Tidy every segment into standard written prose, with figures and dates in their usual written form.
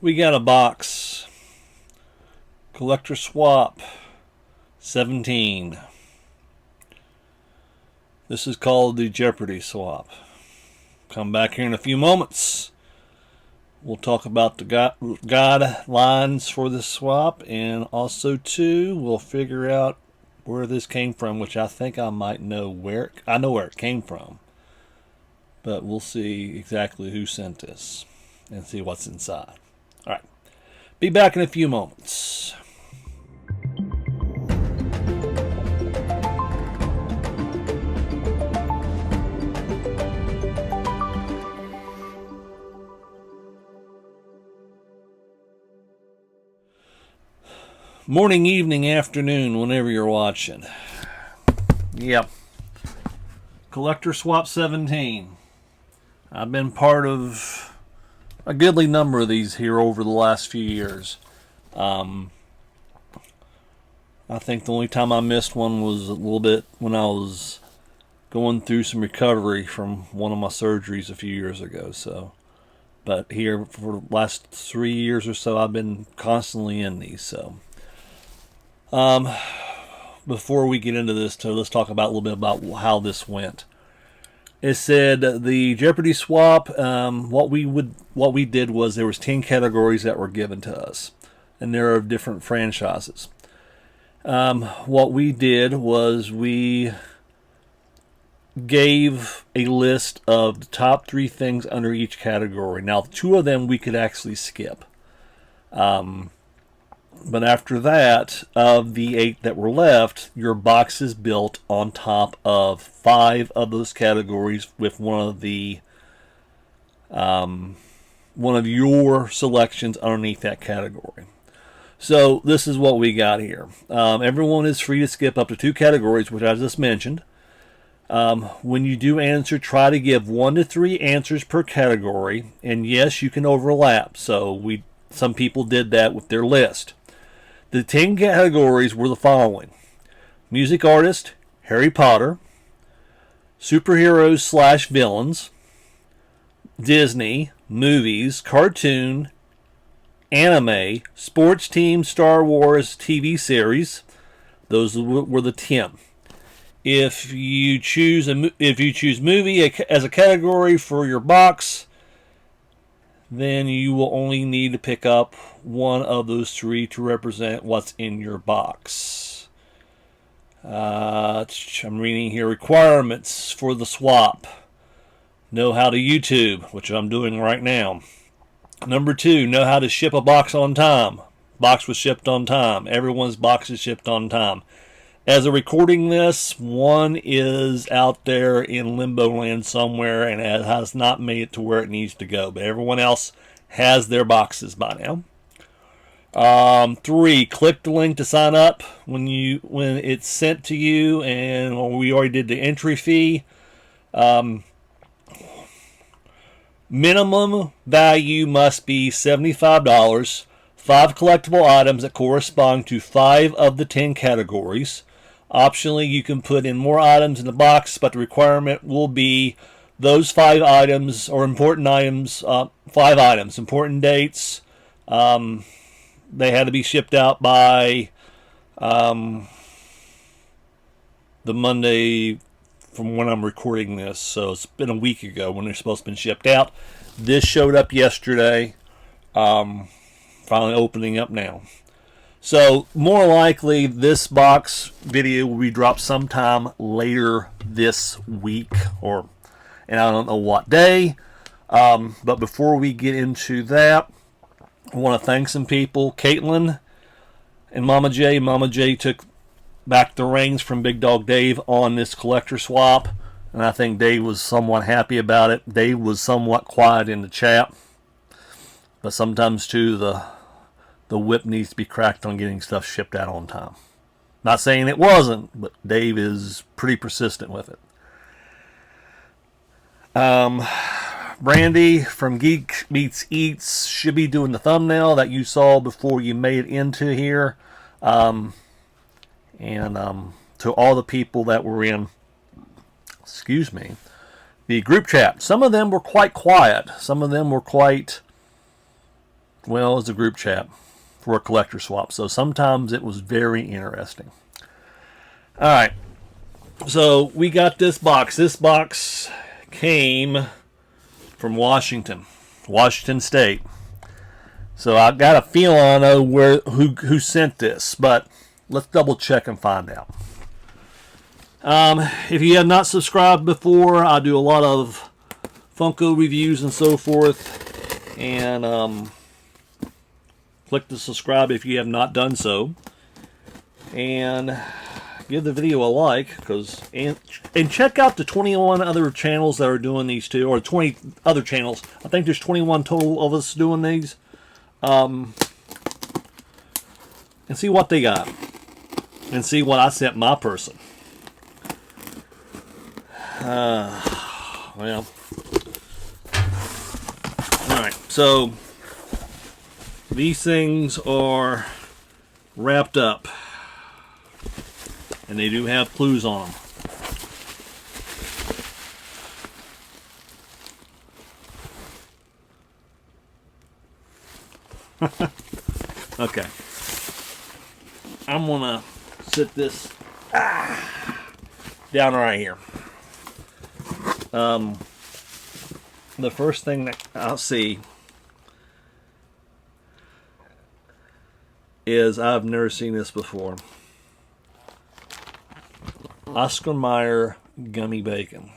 We got a box. Collector Swap 17. This is called the Jeopardy swap. Come back here in a few moments. We'll talk about the guidelines for this swap, and also too, we'll figure out where this came from, which I think I might know where. I know where it came from, but we'll see exactly who sent this and see what's inside. All right, be back in a few moments. Morning, evening, afternoon, whenever you're watching. Yep. Collector Swap 17. I've been part of a goodly number of these here over the last few years. I think the only time I missed one was a little bit when I was going through some recovery from one of my surgeries a few years ago. But here for the last 3 years or so, I've been constantly in these. So. Before we get into this, let's talk about a little bit about how this went. It said the Jeopardy swap. What we did was there was 10 categories that were given to us, and there are different franchises. What we did was we gave a list of the top 3 things under each category. Now, 2 of them we could actually skip. But after that, of the 8 that were left, your box is built on top of 5 of those categories with one of your selections underneath that category. So this is what we got here. Everyone is free to skip up to 2 categories, which I just mentioned. When you do answer, try to give 1 to 3 answers per category, and yes, you can overlap. So some people did that with their list. The 10 categories were the following: music artist, Harry Potter, superheroes / villains, Disney, movies, cartoon, anime, sports team, Star Wars TV series. Those were the 10. If you choose movie as a category for your box, then you will only need to pick up 1 of those 3 to represent what's in your box. I'm reading here. Requirements for the swap: know how to YouTube, which I'm doing right now. Number 2, know how to ship a box on time. Box was shipped on time. Everyone's box is shipped on time. As of recording this, one is out there in limbo land somewhere and has not made it to where it needs to go. But everyone else has their boxes by now. 3, click the link to sign up when it's sent to you, and we already did the entry fee. Minimum value must be $75. 5 collectible items that correspond to 5 of the 10 categories. Optionally, you can put in more items in the box, but the requirement will be those 5 items, or important items, 5 items, important dates. They had to be shipped out by the Monday from when I'm recording this. So it's been a week ago when they're supposed to be shipped out. This showed up yesterday. Finally opening up now. So more likely this box video will be dropped sometime later this week, and I don't know what day. But before we get into that, I want to thank some people. Caitlyn and Mama J. Mama J took back the reins from Big Dog Dave on this collector swap, and I think Dave was somewhat happy about it. Dave was somewhat quiet in the chat, but sometimes too the whip needs to be cracked on getting stuff shipped out on time. Not saying it wasn't, but Dave is pretty persistent with it. Brandy from Geek Meets Eats should be doing the thumbnail that you saw before you made it into here. And to all the people that were in, the group chat. Some of them were quite quiet. Some of them were quite well, as a group chat for a collector swap. So sometimes it was very interesting. All right. So we got this box. This box came from Washington State. So I got a feel on who sent this, but let's double check and find out. If you have not subscribed before, I do a lot of Funko reviews and so forth, and click to subscribe if you have not done so, and give the video a like, and check out the 21 other channels that are doing these too, or 20 other channels. I think there's 21 total of us doing these, and see what they got, and see what I sent my person. Well, all right, so these things are wrapped up, and they do have clues on them. Okay, I'm gonna sit this down right here. The first thing that I'll see is, I've never seen this before. Oscar Mayer gummy bacon.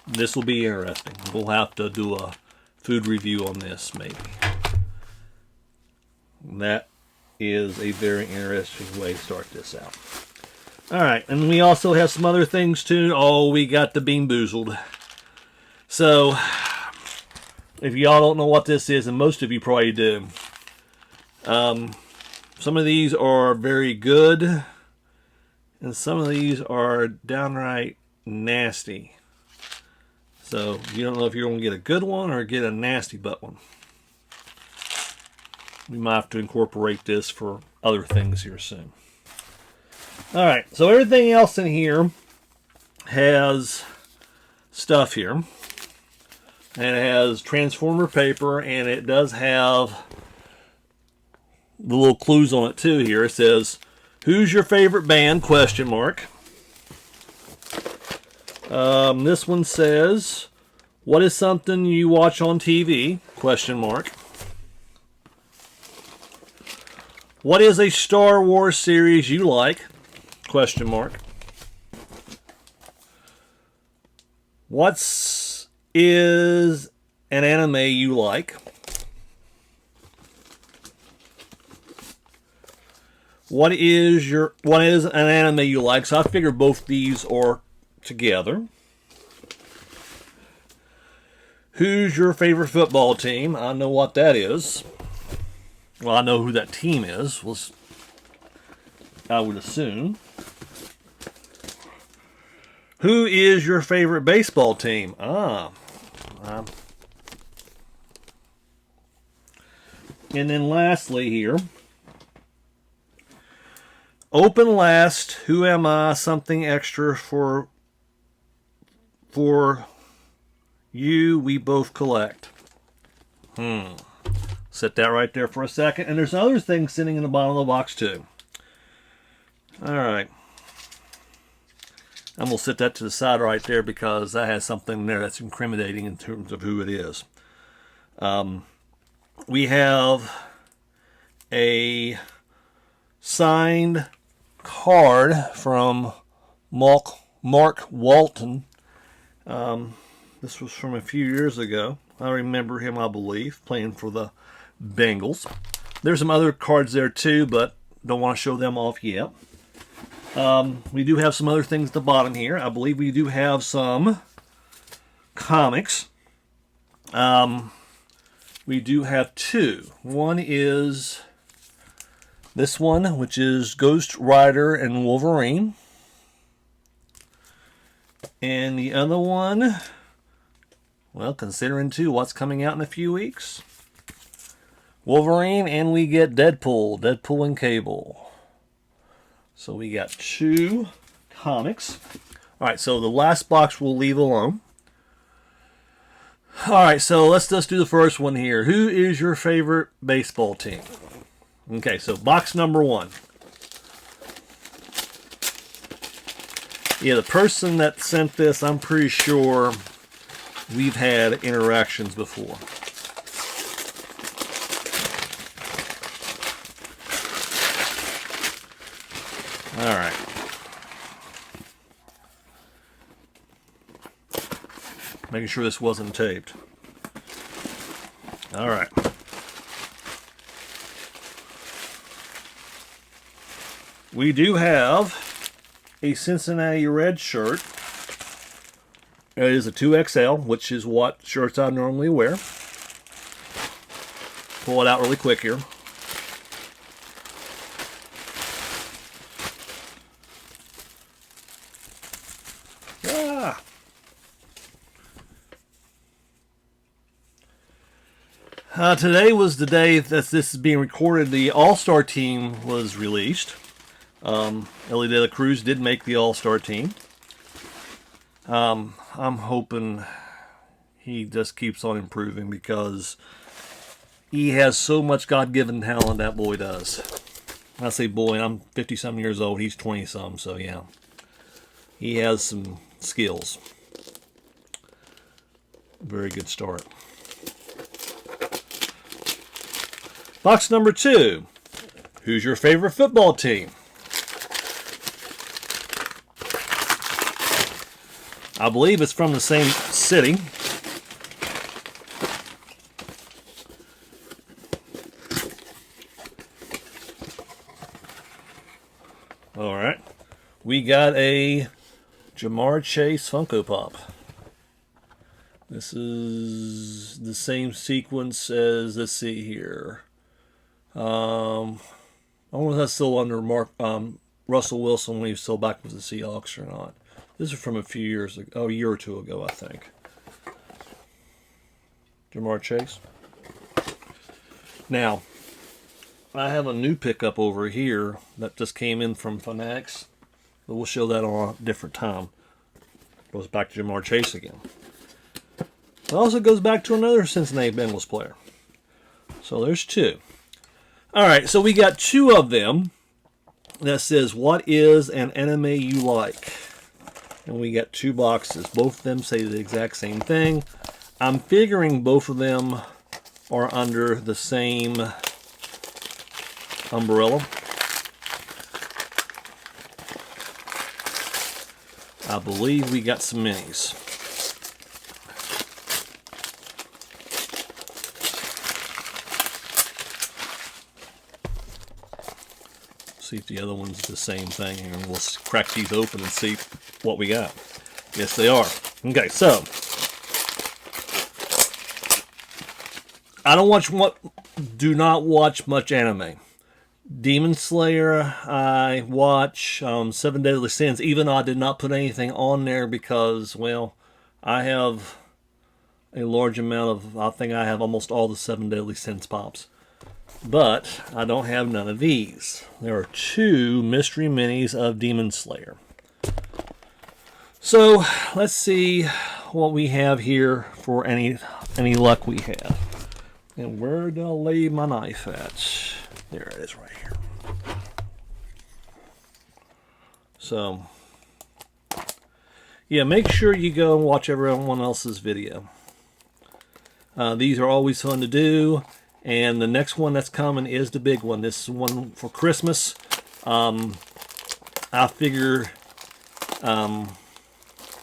This will be interesting. We'll have to do a food review on this, maybe. That is a very interesting way to start this out. Alright, and we also have some other things too. Oh, we got the Bean Boozled. So, if y'all don't know what this is, and most of you probably do, some of these are very good, and some of these are downright nasty. So, you don't know if you're going to get a good one or get a nasty butt one. We might have to incorporate this for other things here soon. Alright, so everything else in here has stuff here. And it has Transformer paper, and it does have the little clues on it too here. It says, "Who's your favorite band?" Question mark. This one says, "What is something you watch on TV?" Question mark. "What is a Star Wars series you like?" Question mark. "What is an anime you like?" What is an anime you like? So I figure both these are together. "Who's your favorite football team?" I know what that is. Well, I know who that team is, I would assume. "Who is your favorite baseball team?" And then lastly here, "Open last, who am I? Something extra for you, we both collect." Set that right there for a second. And there's other things sitting in the bottom of the box too. Alright. I'm going to set that to the side right there because that has something there that's incriminating in terms of who it is. We have a signed card from Mark Walton. This was from a few years ago. I remember him, I believe, playing for the Bengals. There's some other cards there too, but don't want to show them off yet. We do have some other things at the bottom here. I believe we do have some comics. We do have two. One is this one, which is Ghost Rider and Wolverine. And the other one, well, considering too what's coming out in a few weeks, Wolverine, and we get Deadpool and Cable. So we got two comics. All right, so the last box we'll leave alone. All right, so let's just do the first one here. Who is your favorite baseball team? Okay, so box number 1. Yeah, the person that sent this, I'm pretty sure we've had interactions before. All right. Making sure this wasn't taped. All right. We do have a Cincinnati Red shirt. It is a 2XL, which is what shirts I normally wear. Pull it out really quick here. Today was the day that this is being recorded. The All-Star team was released. Ellie De La Cruz did make the All-Star team. I'm hoping he just keeps on improving because he has so much God-given talent, that boy does. I say boy, I'm 50-some years old. He's 20-some, so yeah. He has some skills. Very good start. Box number 2. Who's your favorite football team? I believe it's from the same city. All right. We got a Jamar Chase Funko Pop. This is the same sequence as, let's see here. I don't know if that's still under Russell Wilson when he was still back with the Seahawks or not. This is from a few years ago, a year or two ago, I think. Jamar Chase. Now, I have a new pickup over here that just came in from Fanatics, but we'll show that on a different time. Goes back to Jamar Chase again. It also goes back to another Cincinnati Bengals player. So there's 2. All right, so we got 2 of them that says, what is an anime you like? And we got 2 boxes. Both of them say the exact same thing. I'm figuring both of them are under the same umbrella. I believe we got some minis. See if the other one's the same thing, and we'll crack these open and see what we got. Yes, they are. Okay, so do not watch much anime. Demon Slayer, I watch. 7 Deadly Sins, even though I did not put anything on there because, well, I have a large amount of, I think I have almost all the 7 Deadly Sins pops. But I don't have none of these. There are 2 mystery minis of Demon Slayer. So let's see what we have here for any luck we have. And where did I lay my knife at? There it is right here. So yeah, make sure you go and watch everyone else's video. These are always fun to do. And the next one that's coming is the big one. This is one for Christmas. I figure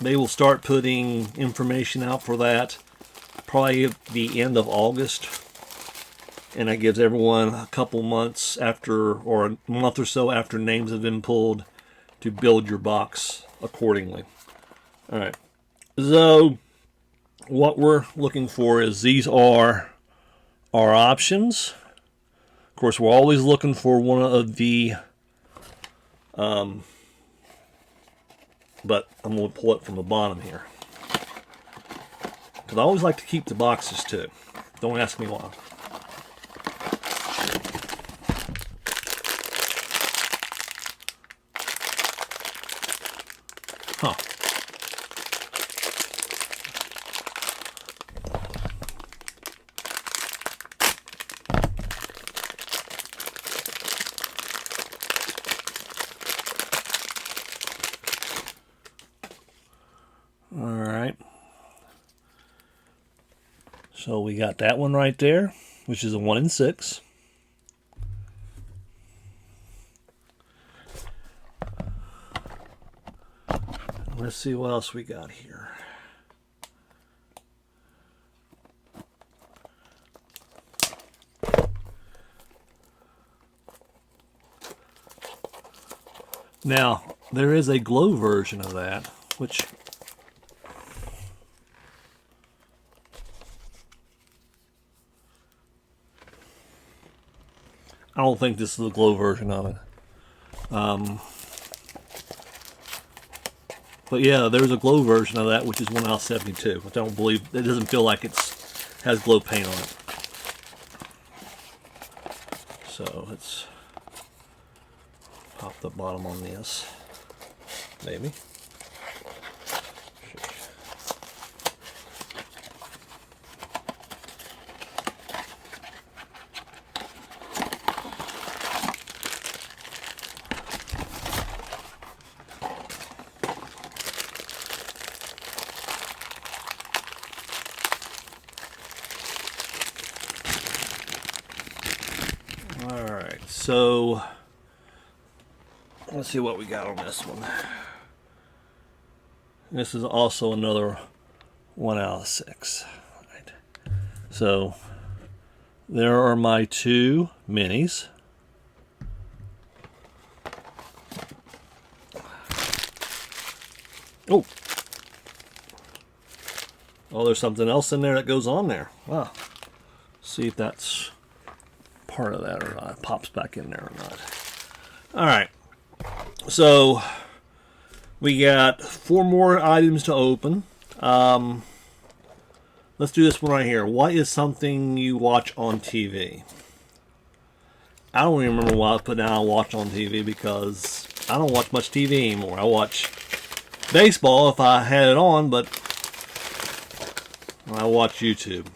they will start putting information out for that probably at the end of August. And that gives everyone a couple months after, or a month or so after names have been pulled, to build your box accordingly. All right. So what we're looking for is these are our options. Of course, we're always looking for one of the, but I'm going to pull it from the bottom here. Because I always like to keep the boxes too. Don't ask me why. Huh. All right. So we got that one right there, which is a 1 in 6. Let's see what else we got here. Now, there is a glow version of that, which I don't think this is a glow version of it. But yeah, there's a glow version of that, which is 1 out of 72. Which I don't believe, it doesn't feel like has glow paint on it. So let's pop the bottom on this, maybe. Alright, so let's see what we got on this one. This is also another 1 out of 6. Right. So there are my 2 minis. Oh, there's something else in there that goes on there. Wow. See if that's part of that or not. It pops back in there or not. All right. So we got 4 more items to open. Let's do this one right here. What is something you watch on TV? I don't even remember what I put down I watch on TV because I don't watch much TV anymore. I watch baseball if I had it on, but I watch YouTube.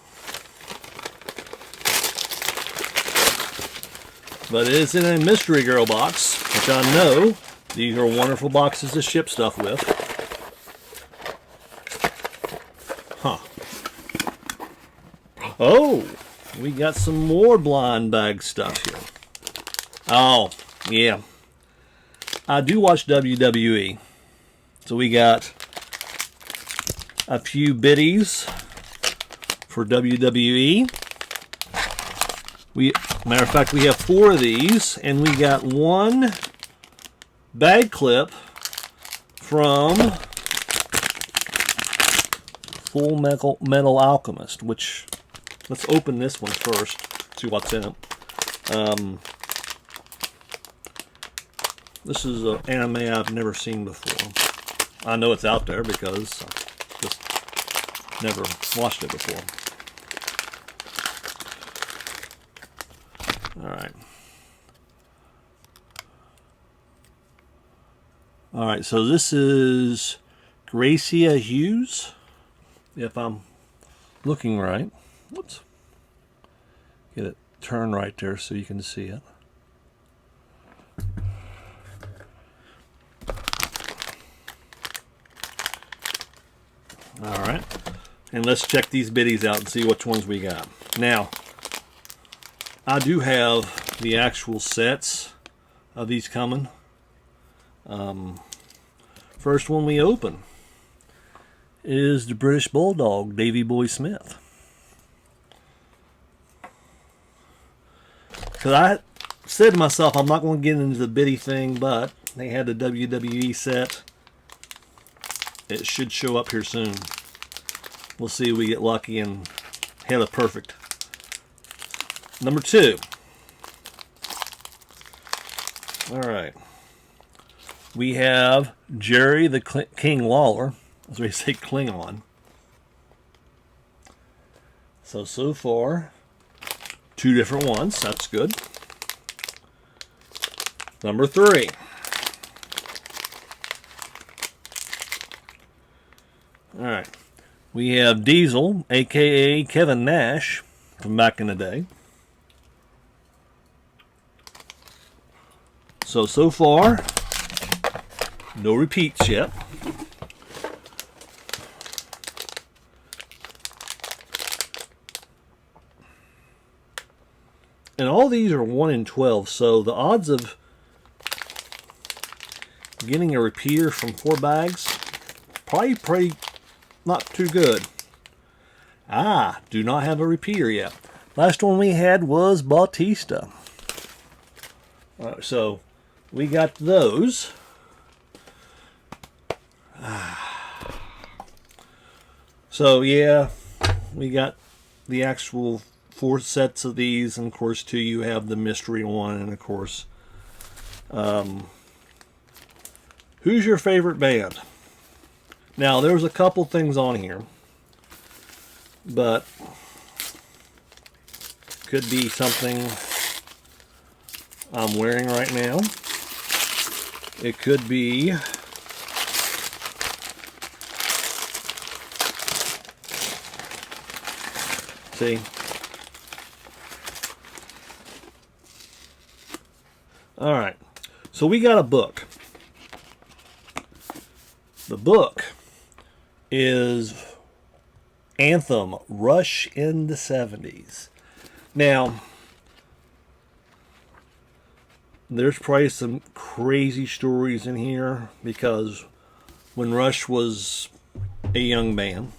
But it is in a mystery girl box, which I know these are wonderful boxes to ship stuff with. Huh. Oh, we got some more blind bag stuff here. Oh, yeah. I do watch WWE. So we got a few biddies for WWE. Matter of fact, we have 4 of these, and we got 1 bag clip from Full Metal Alchemist, which, let's open this one first, see what's in it. This is an anime I've never seen before. I know it's out there because I just never watched it before. All right, so this is Gracia Hughes, if I'm looking right. Whoops. Get it turned right there so you can see it. All right, and let's check these biddies out and see which ones we got. Now, I do have the actual sets of these coming. First one we open is the British Bulldog, Davy Boy Smith. Because I said to myself, I'm not going to get into the biddy thing, but they had the WWE set. It should show up here soon. We'll see if we get lucky and hit a perfect. Number 2. All right. We have Jerry the King Lawler, as we say Klingon. So far, 2 different ones. That's good. Number 3. Alright. We have Diesel, aka Kevin Nash, from back in the day. So far, no repeats yet. And all these are 1 in 12, so the odds of getting a repeater from 4 bags, probably not too good. Do not have a repeater yet. Last one we had was Bautista. So we got those. So yeah, we got the actual 4 sets of these, and of course 2 you have the mystery one, and of course who's your favorite band? Now there's a couple things on here, but could be something I'm wearing right now. It could be see. Alright, so we got a book. The book is Anthem, Rush in the 70s. Now, there's probably some crazy stories in here, because when Rush was a young band,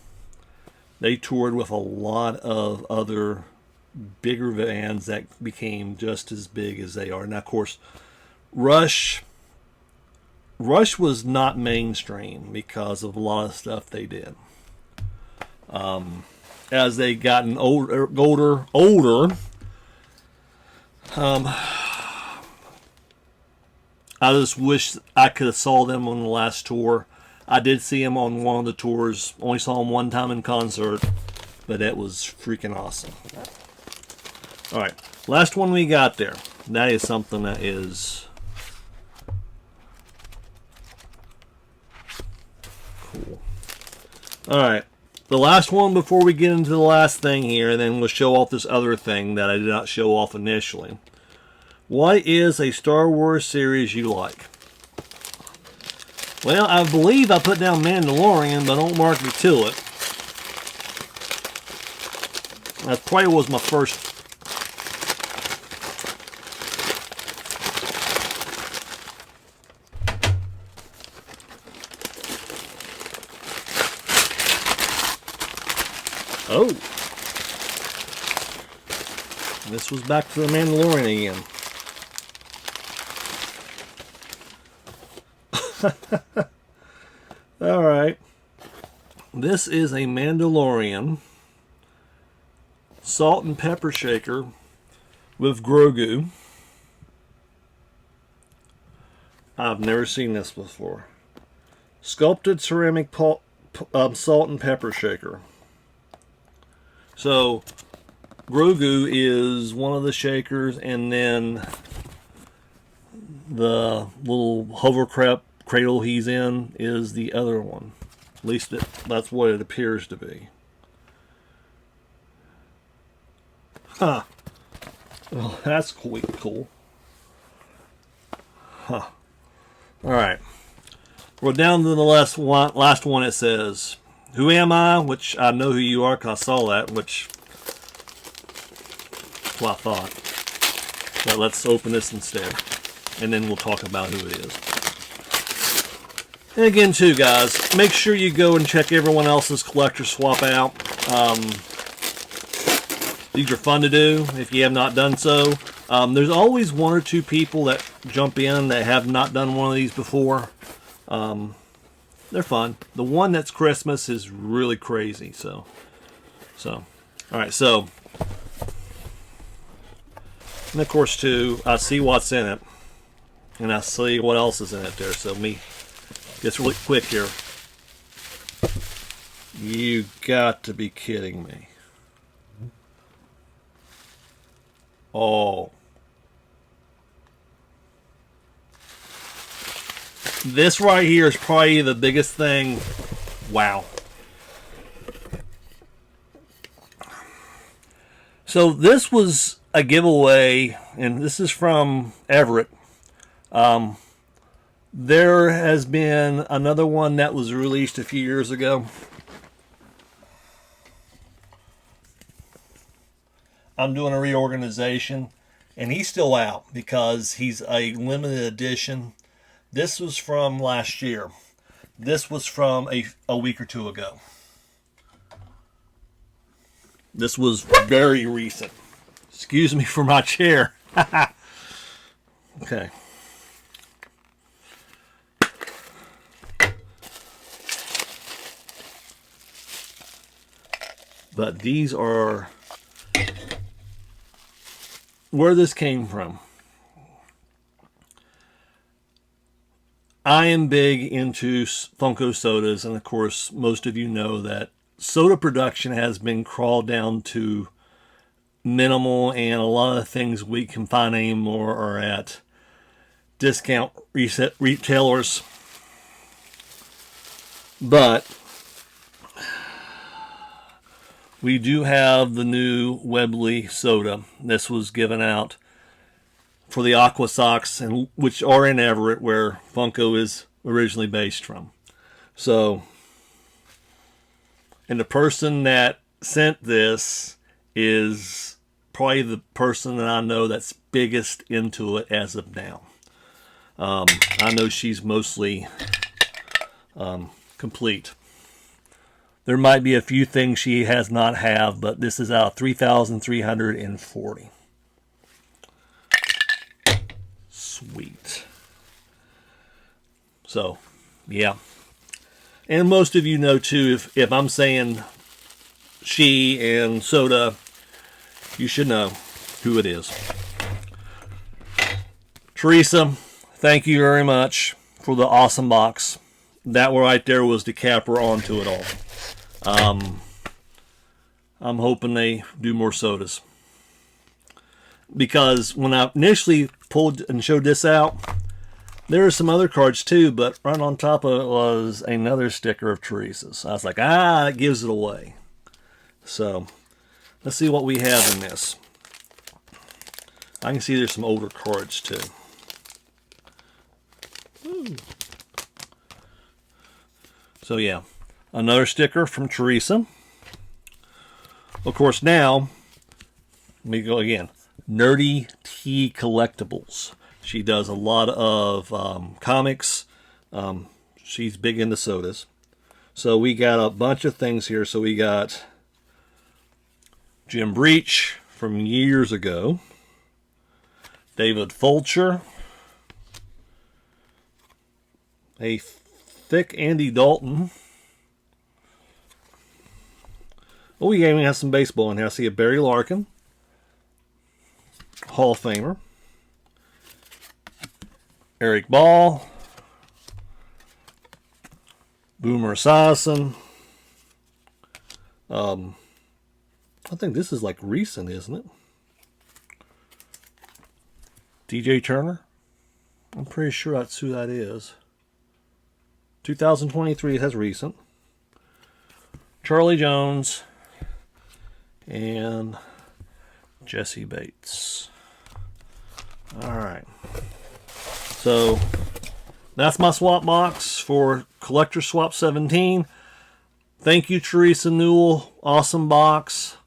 they toured with a lot of other bigger bands that became just as big as they are. Now, of course, Rush was not mainstream because of a lot of stuff they did. As they gotten older, I just wish I could have saw them on the last tour. I did see them on one of the tours. Only saw them one time in concert, but that was freaking awesome. Alright, last one we got there. That is something that is cool. Alright, the last one before we get into the last thing here, and then we'll show off this other thing that I did not show off initially. What is a Star Wars series you like? Well, I believe I put down Mandalorian, but don't mark me to it. That probably was my first. Oh. This was back to the Mandalorian again. Alright. This is a Mandalorian salt and pepper shaker with Grogu. I've never seen this before. Sculpted ceramic salt and pepper shaker. So, Grogu is one of the shakers, and then the little hovercraft cradle he's in is the other one. At least that's what it appears to be. Huh. Well, that's cool. Huh. Alright. We're down to the last one. It says, "Who am I?" Which I know who you are because I saw that, which is what I thought. But let's open this instead, and then we'll talk about who it is. And again, too, guys, make sure you go and check everyone else's collector swap out. These are fun to do if you have not done so. There's always 1 or 2 people that jump in that have not done one of these before. They're fun. The one that's Christmas is really crazy. So, all right. So, and of course, too, I see what's in it, and I see what else is in it there. So, just really quick here. You got to be kidding me. Oh. This right here is probably the biggest thing. Wow. So this was a giveaway, and this is from Everett. There has been another one that was released a few years ago. I'm doing a reorganization, and he's still out because he's a limited edition. This was from last year. This was from a week or two ago. This was very recent. Excuse me for my chair. Okay. But these are where this came from. I am big into Funko sodas, and of course, most of you know that soda production has been crawled down to minimal, and a lot of the things we can find anymore are at discount retailers. But we do have the new Webley soda. This was given out for the Aqua Sox, and which are in Everett, where Funko is originally based from. So, and the person that sent this is probably the person that I know that's biggest into it as of now. I know she's mostly complete. There might be a few things she has not have, but this is out of 3,340. Sweet. So, yeah. And most of you know too, if I'm saying she and soda, you should know who it is. Teresa, thank you very much for the awesome box. That right there was the capper onto it all. I'm hoping they do more sodas. Because when I initially pulled and showed this out, there were some other cards too, but right on top of it was another sticker of Teresa's. I was like, that gives it away. So, let's see what we have in this. I can see there's some older cards too. Ooh. So yeah, another sticker from Teresa. Of course now, let me go again. Nerdy Tea Collectibles. She does a lot of comics. She's big into sodas. So we got a bunch of things here. So we got Jim Breach from years ago. David Fulcher. A thick Andy Dalton. Oh, we even have some baseball in here. I see a Barry Larkin, Hall of Famer. Eric Ball. Boomer Esiason. I think this is like recent, isn't it? DJ Turner. I'm pretty sure that's who that is. 2023, it has recent. Charlie Jones. And Jesse Bates. Alright. So, that's my swap box for Collector Swap 17. Thank you, Teresa Newell. Awesome box.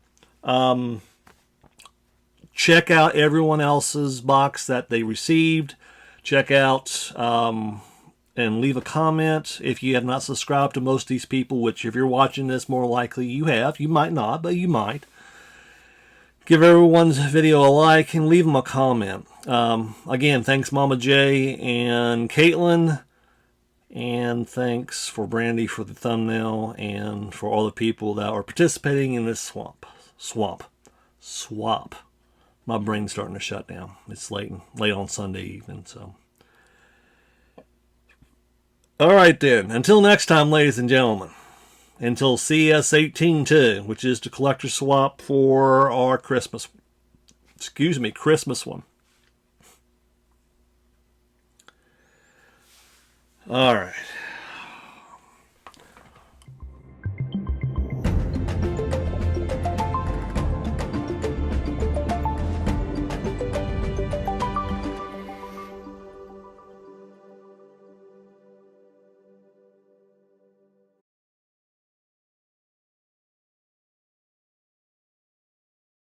Check out everyone else's box that they received. Check out and leave a comment if you have not subscribed to most of these people, which if you're watching this, more likely you have. You might not, but you might. Give everyone's video a like and leave them a comment. Again, thanks Mama J and Caitlyn. And thanks for Brandy for the thumbnail and for all the people that are participating in this swap. My brain's starting to shut down. It's late on Sunday evening, so. Alright then, until next time, ladies and gentlemen. Until CS18-2, which is the collector swap for our Christmas one. Alright.